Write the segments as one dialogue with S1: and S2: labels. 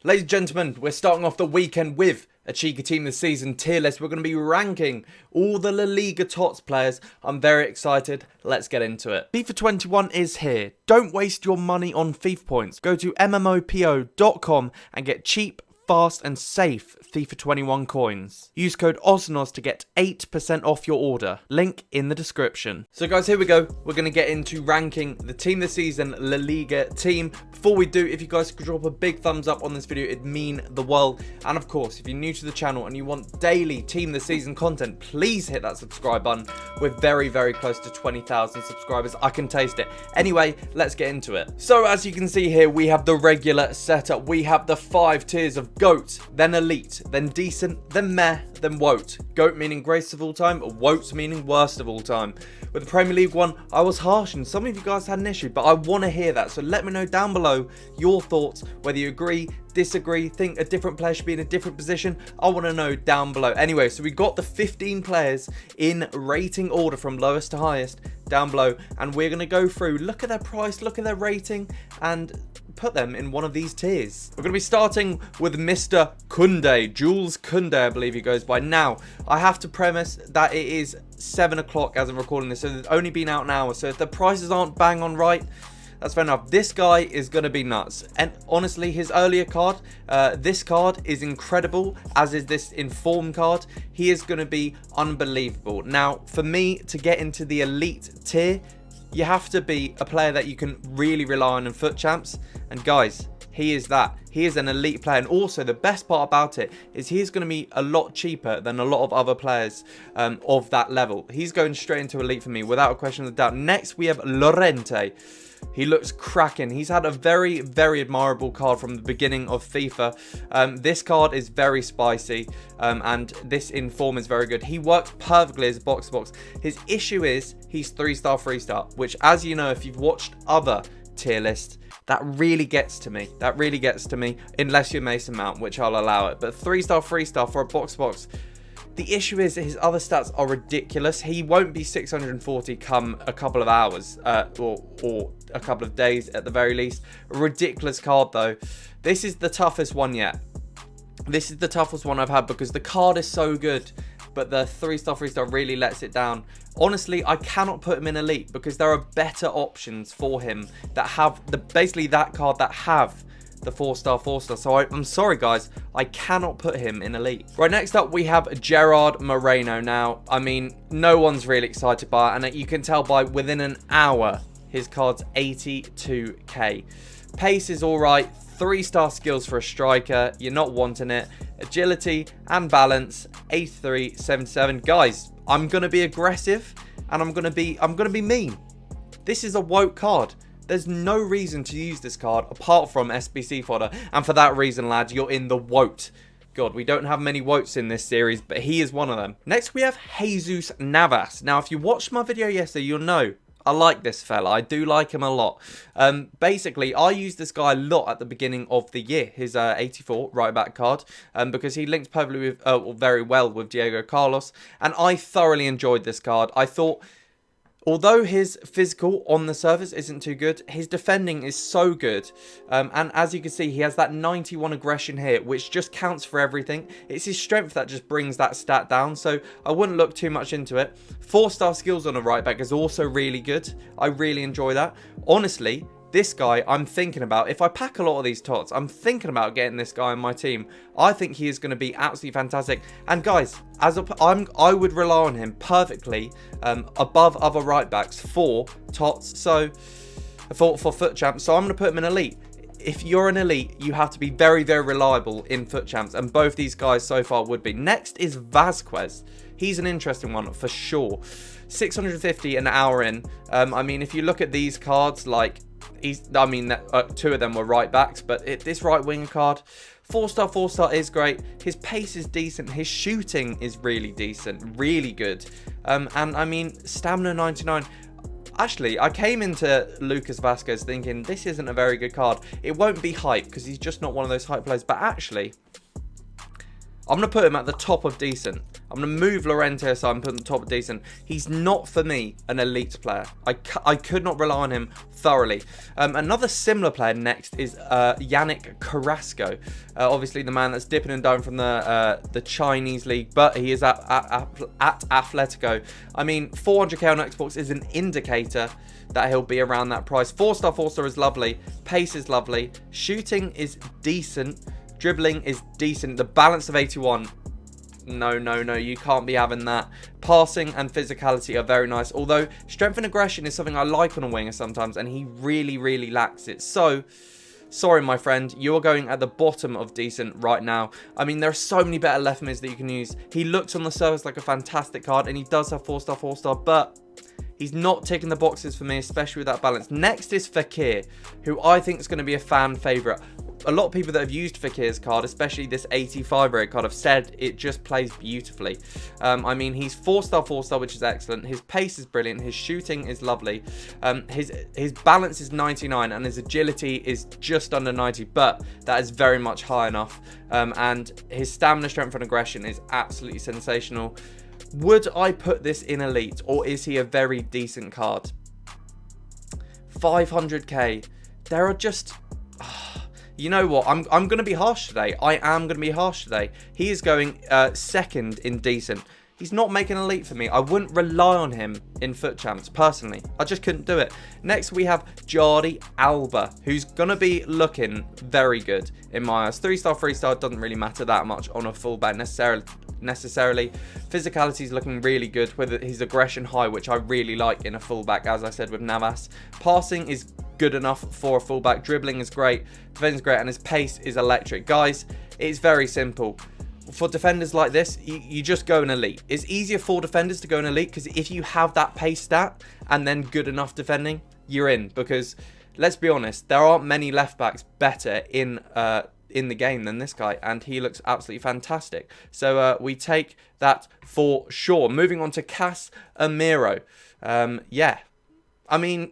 S1: Ladies and gentlemen, we're starting off the weekend with a cheeky team this season tier list. We're going to be ranking all the La Liga Tots players. I'm very excited. Let's get into it. FIFA 21 is here. Don't waste your money on FIFA points. Go to MMOPO.com and get cheap, fast and safe FIFA 21 coins. Use code OzNoz to get 8% off your order. Link in the description. So guys, here we go. We're going to get into ranking the team this season, La Liga team. Before we do, if you guys could drop a big thumbs up on this video, it'd mean the world. And of course, if you're new to the channel and you want daily team this season content, please hit that subscribe button. We're very, very close to 20,000 subscribers. I can taste it. Anyway, let's get into it. So as you can see here, we have the regular setup. We have the 5 tiers of GOAT, then Elite, then Decent, then Meh, then Woat. GOAT meaning greatest of all time, Woat meaning worst of all time. With the Premier League one, I was harsh and some of you guys had an issue, but I want to hear that. So let me know down below your thoughts, whether you agree, disagree, think a different player should be in a different position. I want to know down below. Anyway, so we got the 15 players in rating order from lowest to highest down below, and we're going to go through, look at their price, look at their rating, and put them in one of these tiers. We're going to be starting with Mr. Kounde, Jules Kounde, I believe he goes by. Now, I have to premise that it is 7 o'clock as I'm recording this, so it's only been out an hour. So if the prices aren't bang on right, that's fair enough. This guy is going to be nuts. And honestly, his earlier card, this card is incredible, as is this Inform card. He is going to be unbelievable. Now, for me to get into the elite tier, you have to be a player that you can really rely on in FUT Champs. And guys, he is that. He is an elite player. And also, the best part about it is he's going to be a lot cheaper than a lot of other players of that level. He's going straight into elite for me, without a question of doubt. Next, we have Llorente. He looks cracking. He's had a very, very admirable card from the beginning of FIFA. This card is very spicy, and this Inform is very good. He works perfectly as a box-to-box. His issue is he's 3-star, 3-star, which, as you know, if you've watched other tier lists, that really gets to me. That really gets to me, unless you're Mason Mount, which I'll allow it. But 3-star, 3-star for a box-to-box. The issue is that his other stats are ridiculous. He won't be 640 come a couple of hours, or a couple of days at the very least. A ridiculous card though. This is the toughest one yet. This is the toughest one I've had because the card is so good, but the 3-star, 3-star really lets it down. Honestly, I cannot put him in elite because there are better options for him that have basically that card that have the 4-star, 4-star. So I'm sorry guys, I cannot put him in elite. Right, next up we have Gerard Moreno. Now, I mean, no one's really excited by it, and you can tell by within an hour his card's 82k. Pace is alright, 3-star skills for a striker, you're not wanting it. Agility and balance 83, 77. Guys, I'm gonna be aggressive and I'm gonna be mean. This is a woke card. There's no reason to use this card apart from SBC fodder. And for that reason, lads, you're in the woat. God, we don't have many woats in this series, but he is one of them. Next, we have Jesus Navas. Now, if you watched my video yesterday, you'll know I like this fella. I do like him a lot. Basically, I used this guy a lot at the beginning of the year. His 84 right-back card. Because he linked perfectly with, very well with Diego Carlos. And I thoroughly enjoyed this card. I thought, although his physical on the surface isn't too good, his defending is so good. And as you can see, he has that 91 aggression here, which just counts for everything. It's his strength that just brings that stat down, so I wouldn't look too much into it. 4-star skills on the right back is also really good. I really enjoy that. Honestly, this guy I'm thinking about, if I pack a lot of these tots, I'm thinking about getting this guy on my team. I think he is going to be absolutely fantastic. And guys, I would rely on him perfectly above other right backs for tots, so for FUT Champs. So I'm going to put him in elite. If you're an elite, you have to be very, very reliable in FUT Champs, and both these guys so far would be. Next is Vazquez. He's an interesting one for sure. 650 an hour in. I mean, if you look at these cards, like two of them were right backs, but this right winger card, 4-star, 4-star is great. His pace is decent. His shooting is really decent, really good. And I mean, stamina 99. Actually, I came into Lucas Vazquez thinking this isn't a very good card. It won't be hype because he's just not one of those hype players. But actually, I'm going to put him at the top of decent. I'm going to move Llorente aside and put him top of decent. He's not, for me, an elite player. I could not rely on him thoroughly. Another similar player next is Yannick Carrasco. Obviously, the man that's dipping and diving from the Chinese league, but he is at Atletico. I mean, 400k on Xbox is an indicator that he'll be around that price. 4-star is lovely. Pace is lovely. Shooting is decent. Dribbling is decent. The balance of 81... No, you can't be having that. Passing and physicality are very nice, although strength and aggression is something I like on a winger sometimes, and he really lacks it. So, sorry, my friend, you're going at the bottom of decent right now. I mean, there are so many better left mids that you can use. He looks on the surface like a fantastic card, and he does have 4-star, but he's not ticking the boxes for me, especially with that balance. Next is Fekir, who I think is going to be a fan favourite. A lot of people that have used Fekir's card, especially this 85 rate card, have said it just plays beautifully. I mean, he's 4-star, which is excellent. His pace is brilliant. His shooting is lovely. His balance is 99 and his agility is just under 90, but that is very much high enough. And his stamina, strength and aggression is absolutely sensational. Would I put this in elite, or is he a very decent card? 500k. There are just... You know what? I'm going to be harsh today. I am going to be harsh today. He is going second in decent. He's not making elite for me. I wouldn't rely on him in foot champs, personally. I just couldn't do it. Next, we have Jordi Alba, who's going to be looking very good in my eyes. 3-star, doesn't really matter that much on a fullback necessarily. Physicality is looking really good with his aggression high, which I really like in a fullback, as I said with Navas. Passing is good enough for a fullback. Dribbling is great. Defending is great. And his pace is electric. Guys, it's very simple. For defenders like this, you just go in elite. It's easier for defenders to go in elite because if you have that pace stat and then good enough defending, you're in. Because let's be honest, there aren't many left backs better in the game than this guy, and he looks absolutely fantastic. So we take that for sure. Moving on to Casemiro. Yeah, I mean,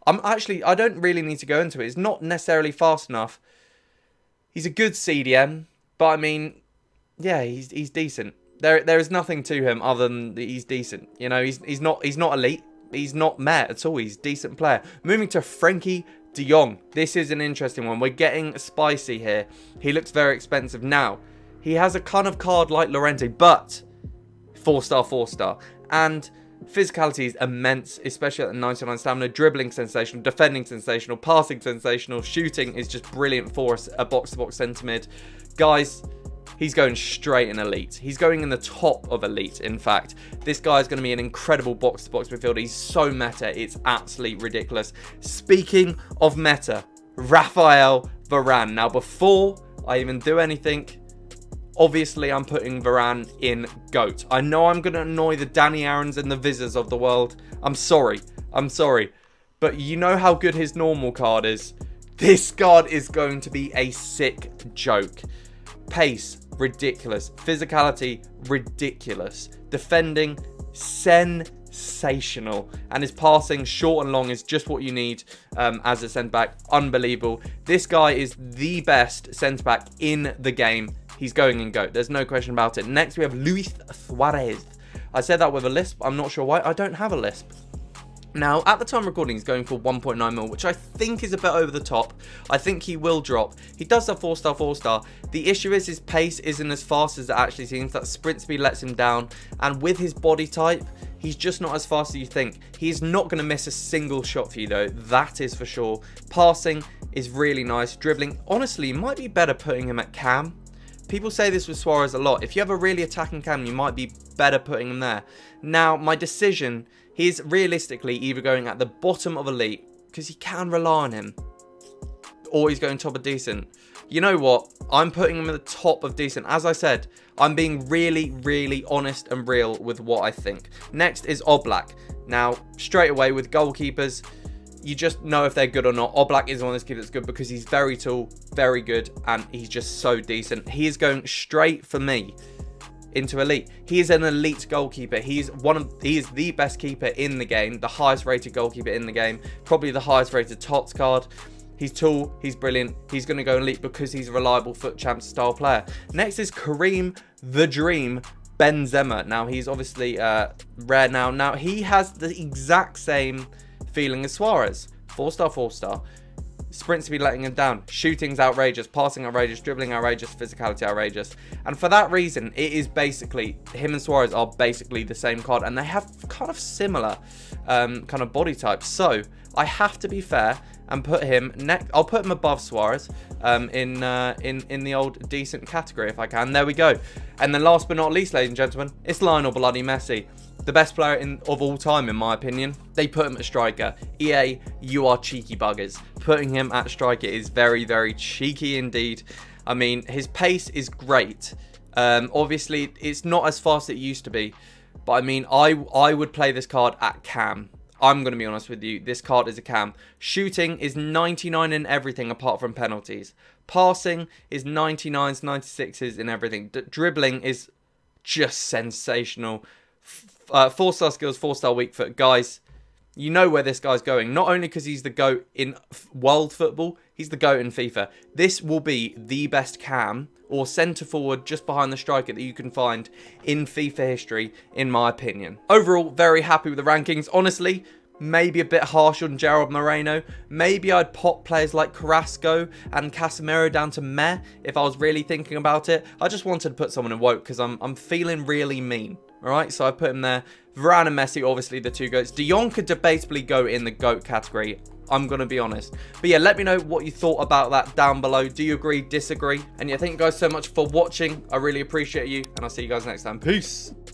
S1: I don't really need to go into it. It's not necessarily fast enough. He's a good CDM, but I mean, yeah, he's decent. There is nothing to him other than he's decent. You know, he's not elite. He's not meh at all. He's a decent player. Moving to Frenkie de Jong. This is an interesting one. We're getting spicy here. He looks very expensive. Now, he has a kind of card like Llorente, but 4-star. And physicality is immense, especially at the 99 stamina. Dribbling sensational, defending sensational, passing sensational, shooting is just brilliant for a box-to-box centre mid. Guys, he's going straight in elite. He's going in the top of elite, in fact. This guy is going to be an incredible box-to-box midfielder. He's so meta, it's absolutely ridiculous. Speaking of meta, Raphael Varane. Now, before I even do anything, obviously I'm putting Varane in GOAT. I know I'm going to annoy the Danny Aarons and the Vizas of the world. I'm sorry. But you know how good his normal card is. This card is going to be a sick joke. Pace, ridiculous. Physicality, ridiculous. Defending, sensational. And his passing, short and long, is just what you need as a centre-back. Unbelievable. This guy is the best centre-back in the game. He's going in GOAT. There's no question about it. Next, we have Luis Suarez. I said that with a lisp. I'm not sure why. I don't have a lisp. Now, at the time of recording, he's going for 1.9 mil, which I think is a bit over the top. I think he will drop. He does have 4-star. The issue is his pace isn't as fast as it actually seems. That sprint speed lets him down. And with his body type, he's just not as fast as you think. He's not going to miss a single shot for you, though. That is for sure. Passing is really nice. Dribbling, honestly, might be better putting him at cam. People say this with Suarez a lot. If you have a really attacking cam, you might be better putting him there. Now, my decision, he's realistically either going at the bottom of elite, because you can rely on him, or he's going top of decent. You know what? I'm putting him at the top of decent. As I said, I'm being really honest and real with what I think. Next is Oblak. Now, straight away with goalkeepers, you just know if they're good or not. Oblak is one of those keepers that's good because he's very tall, very good, and he's just so decent. He is going straight for me into elite. He is an elite goalkeeper. He is the best keeper in the game, the highest rated goalkeeper in the game, probably the highest rated Tots card. He's tall, he's brilliant, he's going to go elite because he's a reliable foot champ style player. Next is Karim the Dream
S2: Benzema. Now, he's obviously rare now. Now, he has the exact same feeling as Suarez. 4-star, 4-star. Sprints to be letting him down. Shooting's outrageous. Passing outrageous. Dribbling outrageous. Physicality outrageous. And for that reason, it is basically, him and Suarez are basically the same card. And they have kind of similar kind of body types. So, I have to be fair and put him next. I'll put him above Suarez in the old decent category if I can. There we go. And then last but not least, ladies and gentlemen, it's Lionel bloody Messi. The best player of all time, in my opinion. They put him at striker. EA, you are cheeky buggers. Putting him at striker is very, very cheeky indeed. I mean, his pace is great. Obviously, it's not as fast as it used to be. But I mean, I would play this card at cam. I'm going to be honest with you. This card is a cam. Shooting is 99 in everything apart from penalties. Passing is 99s, 96s in everything. Dribbling is just sensational. 4-star skills, 4-star weak foot. Guys, you know where this guy's going. Not only because he's the GOAT in world football, he's the GOAT in FIFA. This will be the best cam or centre forward just behind the striker that you can find in FIFA history, in my opinion. Overall, very happy with the rankings. Honestly, maybe a bit harsh on Gerard Moreno. Maybe I'd pop players like Carrasco and Casemiro down to meh if I was really thinking about it. I just wanted to put someone in woke because I'm feeling really mean. Alright, so I put him there. Varane and Messi, obviously the two GOATs. Jong could debatably go in the GOAT category. I'm going to be honest. But yeah, let me know what you thought about that down below. Do you agree, disagree? And yeah, thank you guys so much for watching. I really appreciate you. And I'll see you guys next time. Peace.